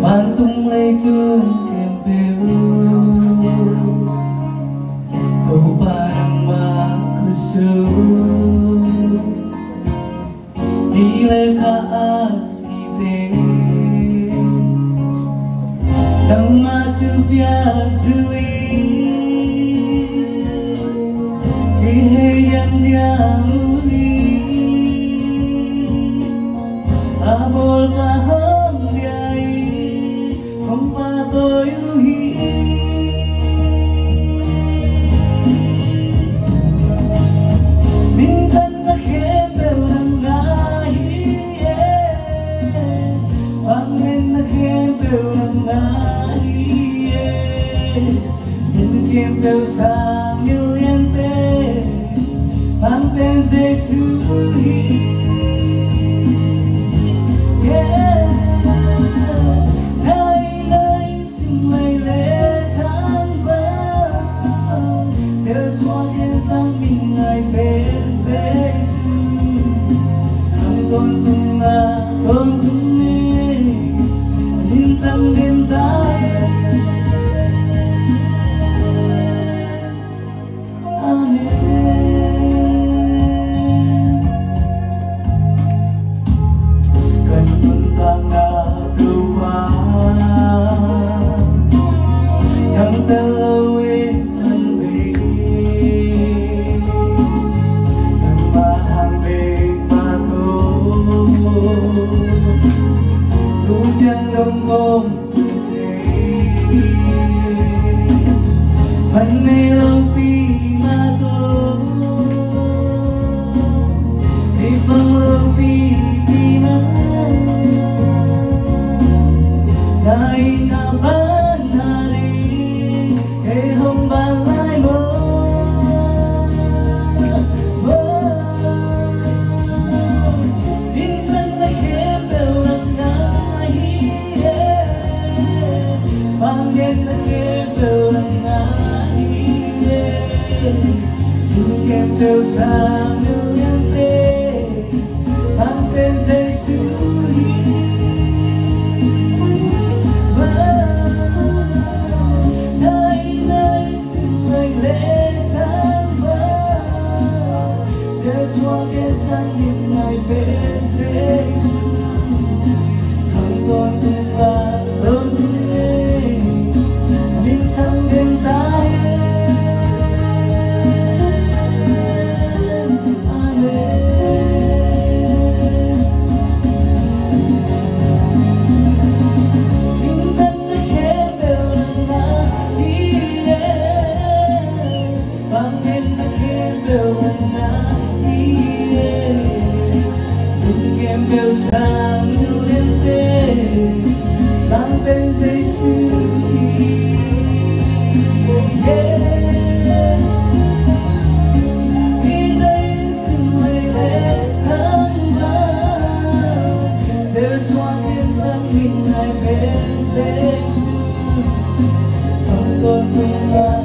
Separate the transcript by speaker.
Speaker 1: Bạn tung lấy cơn kèm bêu tàu ba năm mà cứ sâu đi lấy cả si tê nang mà chưa biết dư khi hay yang dia muli abol paham dia không pa tôi hi min thân đã khem đều nằm ngái vang lên đã khem đều nằm ngái min khem đều sang như em tê vang bên Giêsu hi con tung na con tung đi nhìn trong đêm tai amen cần tuân tang na đâu qua nắng ta lâu em ăn về nắng mà hàng về thu giang đông ôm phần này lâu vì mà tôi thì bằng lâu vì mà ngày nào vẫn hari để không bàn lại mơ em đều sang như em tê mang tên Giêsu nơi nơi xin lời lễ tháng vang gieo xóa kẻ sang những ngày bên Giêsu không còn tung ba ơn lễ nhưng thăng đêm tai em đều sang như em tê mang tên Giêsu đi đây xin lời lẽ tháng vang gieo xóa thiên sang mình ngày bên Giêsu không còn tung